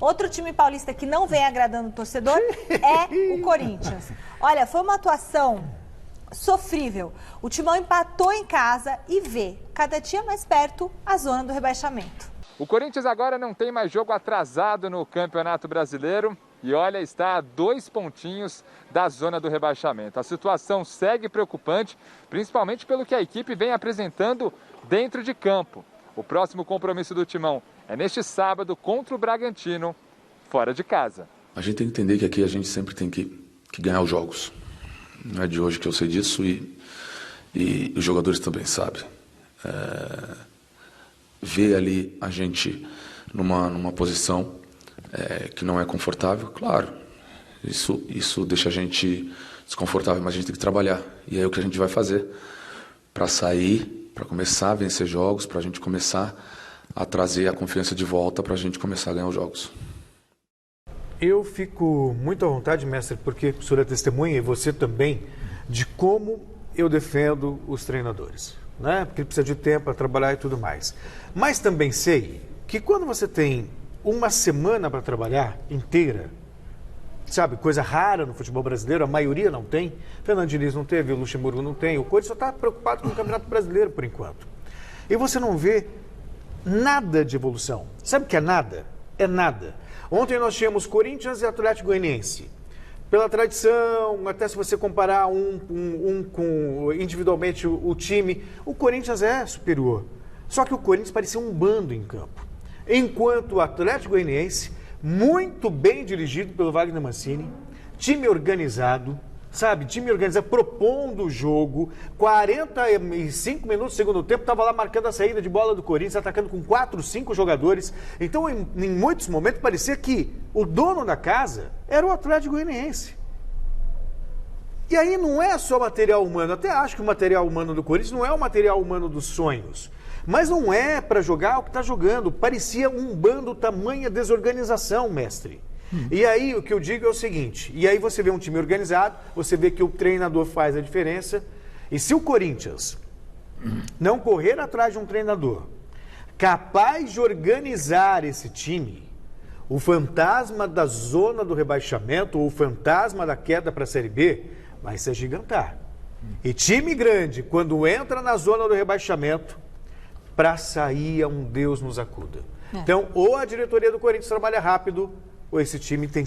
Outro time paulista que não vem agradando o torcedor é o Corinthians. Olha, foi uma atuação sofrível. O Timão empatou em casa e vê cada dia mais perto a zona do rebaixamento. O Corinthians agora não tem mais jogo atrasado no Campeonato Brasileiro e olha, está a 2 pontinhos da zona do rebaixamento. A situação segue preocupante, principalmente pelo que a equipe vem apresentando dentro de campo. O próximo compromisso do Timão é neste sábado contra o Bragantino, fora de casa. A gente tem que entender que aqui a gente sempre tem que ganhar os jogos. Não é de hoje que eu sei disso e os jogadores também sabem. Ver ali a gente numa posição que não é confortável, claro, isso deixa a gente desconfortável, mas a gente tem que trabalhar. E é o que a gente vai fazer para sair, para começar a vencer jogos, para a gente começar a trazer a confiança de volta, para a gente começar a ganhar os jogos. Eu fico muito à vontade, mestre, porque o senhor é testemunha e você também, de como eu defendo os treinadores, né? Porque ele precisa de tempo para trabalhar e tudo mais. Mas também sei que quando você tem uma semana para trabalhar inteira, sabe, coisa rara no futebol brasileiro, a maioria não tem, Fernando Diniz não teve, o Luxemburgo não tem, o Corinthians só está preocupado com o Campeonato Brasileiro por enquanto. E você não vê nada de evolução. Sabe o que é nada? É nada. Ontem nós tínhamos Corinthians e Atlético Goianiense. Pela tradição, até se você comparar com individualmente o time, o Corinthians é superior. Só que o Corinthians parecia um bando em campo. Enquanto o Atlético Goianiense, muito bem dirigido pelo Wagner Mancini, time organizado, sabe, time organizado, propondo o jogo, 45 minutos do segundo tempo, estava lá marcando a saída de bola do Corinthians, atacando com 4, 5 jogadores. Então, em muitos momentos, parecia que o dono da casa era o Atlético Goianiense. E aí não é só material humano, até acho que o material humano do Corinthians não é o material humano dos sonhos, mas não é para jogar o que está jogando. Parecia um bando, tamanha desorganização, mestre. E aí o que eu digo é o seguinte, e aí você vê um time organizado, você vê que o treinador faz a diferença, e se o Corinthians não correr atrás de um treinador capaz de organizar esse time, o fantasma da zona do rebaixamento, ou o fantasma da queda para a Série B, vai se agigantar. E time grande, quando entra na zona do rebaixamento, para sair é um Deus nos acuda. Então, ou a diretoria do Corinthians trabalha rápido, ou esse time tem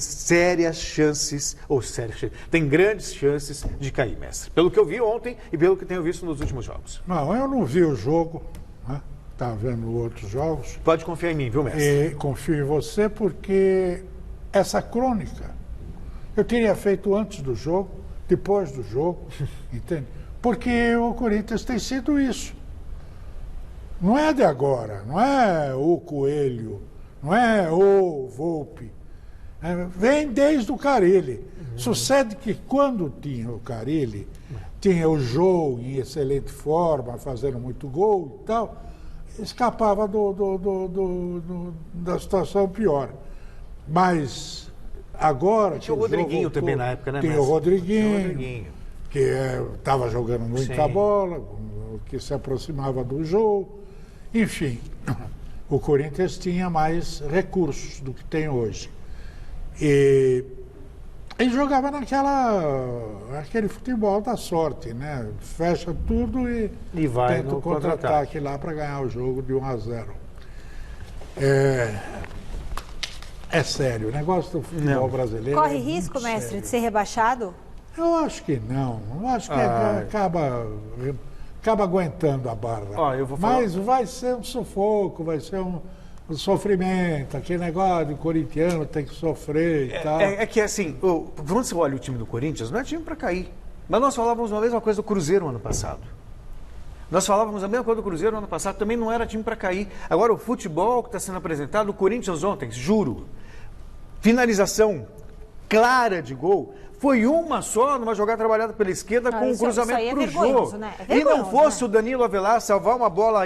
tem grandes chances de cair, mestre. Pelo que eu vi ontem e pelo que tenho visto nos últimos jogos. Não, eu não vi o jogo, né? Estava vendo outros jogos. Pode confiar em mim, viu, mestre? E confio em você porque essa crônica eu teria feito antes do jogo, depois do jogo, entende? Porque o Corinthians tem sido isso. Não é de agora, não é o Coelho, não é o Volpi. Vem desde o Carille. Sucede que quando tinha o Carille, tinha o Jô em excelente forma, fazendo muito gol e tal, escapava da situação pior. Mas agora... Tinha o Rodriguinho também na época, né? Tinha o Rodriguinho, que estava jogando muita bola, que se aproximava do Jô. Enfim, o Corinthians tinha mais recursos do que tem hoje. E jogava aquele futebol da sorte, né? Fecha tudo e vai tenta o contra-ataque lá para ganhar o jogo de 1-0. É sério, o negócio do futebol brasileiro... Corre risco, mestre, sério. de ser rebaixado? Eu acho que não. Eu acho que acaba aguentando a barra. Mas vai ser um sufoco, vai ser um sofrimento, aquele negócio de corintiano tem que sofrer e tal. É que assim, quando você olha o time do Corinthians, não é time para cair. Mas nós falávamos uma mesma coisa do Cruzeiro no ano passado. Nós falávamos a mesma coisa do Cruzeiro no ano passado, também não era time para cair. Agora, o futebol que está sendo apresentado, o Corinthians ontem, juro, finalização clara de gol, foi uma só, numa jogada trabalhada pela esquerda com um cruzamento para o Jô. Né? E não fosse o Danilo Avelar salvar uma bola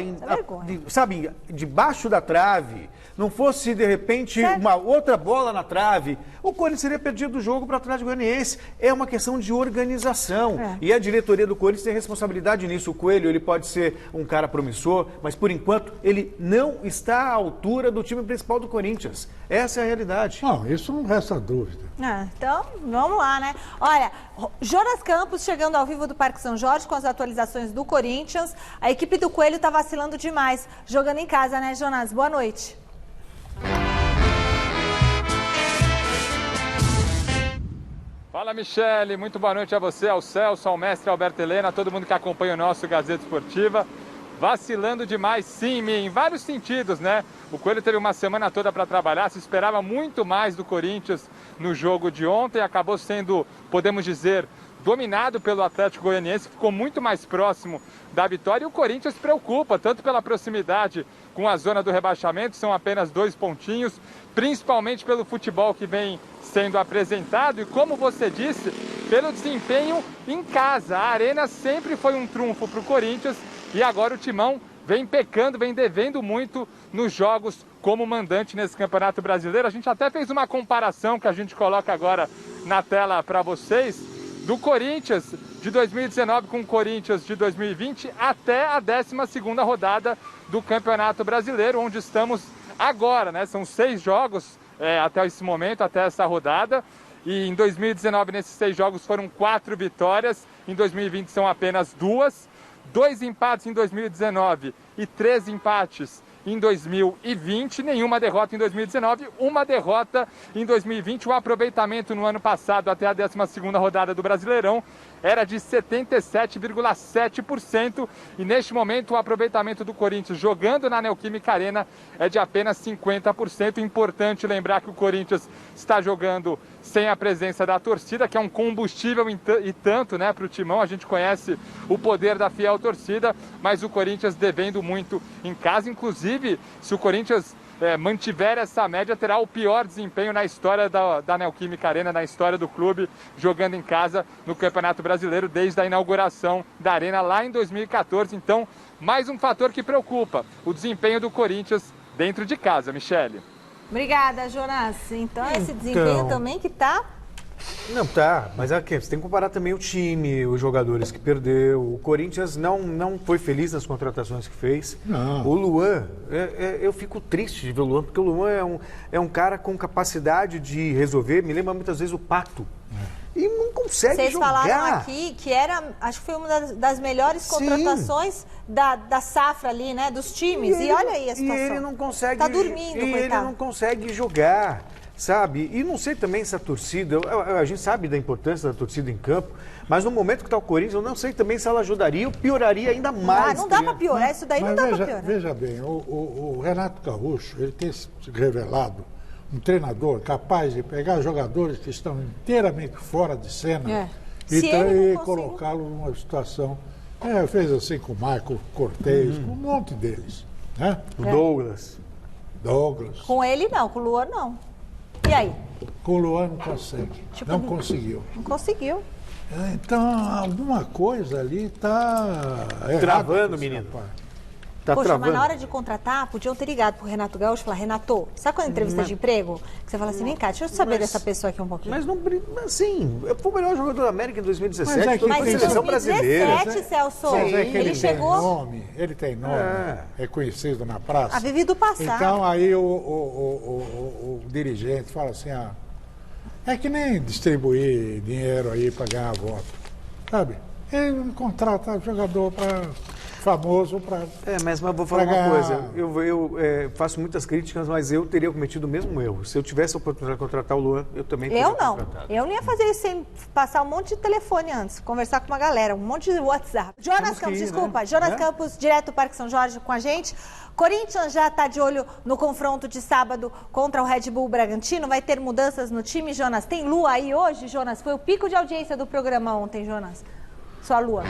debaixo da trave, não fosse, de repente, uma outra bola na trave, o Corinthians teria perdido o jogo para o Atlético Goianiense. É uma questão de organização. E a diretoria do Corinthians tem responsabilidade nisso. O Coelho, ele pode ser um cara promissor, mas, por enquanto, ele não está à altura do time principal do Corinthians. Essa é a realidade. Não, isso não resta dúvida. Então, vamos lá, né? Olha, Jonas Campos chegando ao vivo do Parque São Jorge com as atualizações do Corinthians. A equipe do Coelho tá vacilando demais, jogando em casa, né, Jonas? Boa noite. Fala, Michele, muito boa noite a você, ao Celso, ao mestre Alberto Helena, a todo mundo que acompanha o nosso Gazeta Esportiva. Vacilando demais, sim, em vários sentidos, né? O Coelho teve uma semana toda para trabalhar, se esperava muito mais do Corinthians no jogo de ontem, acabou sendo, podemos dizer, dominado pelo Atlético Goianiense, ficou muito mais próximo da vitória, e o Corinthians preocupa, tanto pela proximidade com a zona do rebaixamento, são apenas 2 pontinhos, principalmente pelo futebol que vem sendo apresentado e, como você disse, pelo desempenho em casa. A Arena sempre foi um trunfo para o Corinthians e agora o Timão vem pecando, vem devendo muito nos jogos como mandante nesse Campeonato Brasileiro. A gente até fez uma comparação que a gente coloca agora na tela para vocês, do Corinthians de 2019 com o Corinthians de 2020 até a 12ª rodada do Campeonato Brasileiro, onde estamos agora, né? São 6 jogos até esse momento, até essa rodada. E em 2019, nesses 6 jogos, foram 4 vitórias. Em 2020 são apenas 2. 2 empates em 2019 e 3 empates em 2020, nenhuma derrota em 2019, uma derrota em 2020. O aproveitamento no ano passado, até a 12ª rodada do Brasileirão, era de 77,7%, e neste momento o aproveitamento do Corinthians jogando na Neoquímica Arena é de apenas 50%. Importante lembrar que o Corinthians está jogando sem a presença da torcida, que é um combustível e tanto, né, para o Timão. A gente conhece o poder da fiel torcida, mas o Corinthians devendo muito em casa. Inclusive, se o Corinthians mantiver essa média, terá o pior desempenho na história da Neoquímica Arena, na história do clube, jogando em casa no Campeonato Brasileiro desde a inauguração da Arena lá em 2014. Então, mais um fator que preocupa, o desempenho do Corinthians dentro de casa, Michele. Obrigada, Jonas. Então, esse desempenho também que tá... Não, tá, mas você tem que comparar também o time, os jogadores que perdeu. O Corinthians não foi feliz nas contratações que fez. Não. O Luan, eu fico triste de ver o Luan, porque o Luan é um cara com capacidade de resolver, me lembra muitas vezes o Pato. E não consegue Vocês jogar. falaram aqui que era, acho que foi uma das melhores contratações da safra ali, né, dos times. E olha aí a situação. E ele não consegue... Tá dormindo, e coitado. ele não consegue jogar, sabe? E não sei também se a torcida... A gente sabe da importância da torcida em campo, mas no momento que está o Corinthians, eu não sei também se ela ajudaria ou pioraria ainda mais. Não dá para piorar, isso daí não dá para piorar. Veja bem, o Renato Gaúcho, ele tem se revelado um treinador capaz de pegar jogadores que estão inteiramente fora de cena e colocá-los numa situação... fez assim com o Marco Cortez, com um monte deles. Né? O Douglas. Com ele não, com o Luan não. E aí? Com o Luan não consegue. Não conseguiu. Não conseguiu. Então, alguma coisa ali está... Travando, menino. Tá Poxa, travando. mas na hora de contratar, podiam ter ligado pro Renato Gaúcho e falar, Renato, sabe quando entrevista de emprego? Que você fala assim, vem cá, deixa eu saber dessa pessoa aqui um pouquinho. Mas não, assim, foi o melhor jogador da América em 2017, Mas é que foi Mas a em seleção 2017, brasileira. Celso, Mas é que ele chegou... ele tem nome, é conhecido na praça. A vivi do passado. Então aí o dirigente fala assim, é que nem distribuir dinheiro aí para ganhar voto, sabe? Ele contrata jogador famoso para... Mas vou falar uma coisa, eu faço muitas críticas, mas eu teria cometido o mesmo erro. Se eu tivesse a oportunidade de contratar o Luan, eu também teria contratado. Eu não ia fazer isso sem passar um monte de telefone antes, conversar com uma galera, um monte de WhatsApp. Jonas Campos, desculpa, né? Jonas Campos, direto do Parque São Jorge com a gente. Corinthians já está de olho no confronto de sábado contra o Red Bull Bragantino, vai ter mudanças no time, Jonas? Tem Lua aí hoje, Jonas? Foi o pico de audiência do programa ontem, Jonas. Sua Lua.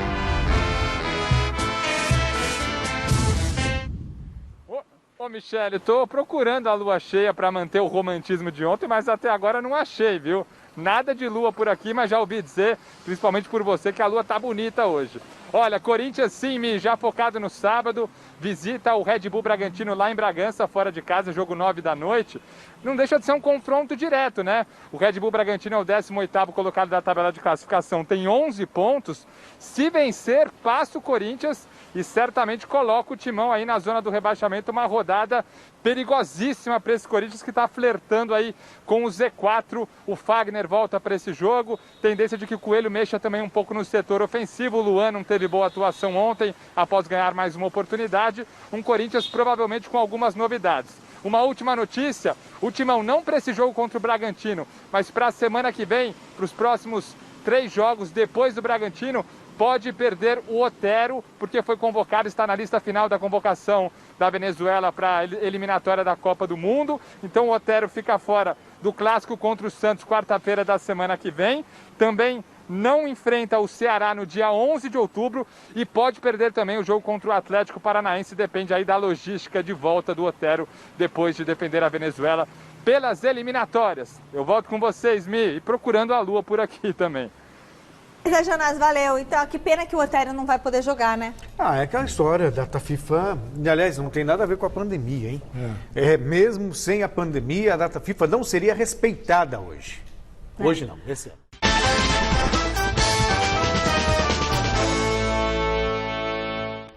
Ô, Michele, tô procurando a lua cheia para manter o romantismo de ontem, mas até agora não achei, viu? Nada de lua por aqui, mas já ouvi dizer, principalmente por você, que a lua tá bonita hoje. Olha, Corinthians sim, já focado no sábado, visita o Red Bull Bragantino lá em Bragança, fora de casa, jogo 9 da noite. Não deixa de ser um confronto direto, né? O Red Bull Bragantino é o 18º colocado da tabela de classificação, tem 11 pontos. Se vencer, passa o Corinthians e certamente coloca o Timão aí na zona do rebaixamento, uma rodada perigosíssima para esse Corinthians que está flertando aí com o Z4. O Fagner volta para esse jogo, tendência de que o Coelho mexa também um pouco no setor ofensivo. O Luan não teve boa atuação ontem, após ganhar mais uma oportunidade. Um Corinthians provavelmente com algumas novidades. Uma última notícia, o Timão não para esse jogo contra o Bragantino, mas para a semana que vem, para os próximos 3 jogos depois do Bragantino, pode perder o Otero, porque foi convocado, está na lista final da convocação da Venezuela para a eliminatória da Copa do Mundo. Então o Otero fica fora do clássico contra o Santos, quarta-feira da semana que vem. Também não enfrenta o Ceará no dia 11 de outubro e pode perder também o jogo contra o Atlético Paranaense, depende aí da logística de volta do Otero depois de defender a Venezuela pelas eliminatórias. Eu volto com vocês, Mi, e procurando a Lua por aqui também. Zé Jonas, valeu. Então, que pena que o Otero não vai poder jogar, né? É aquela história, data FIFA, aliás, não tem nada a ver com a pandemia, hein? Mesmo sem a pandemia, a data FIFA não seria respeitada hoje. Hoje não, esse ano.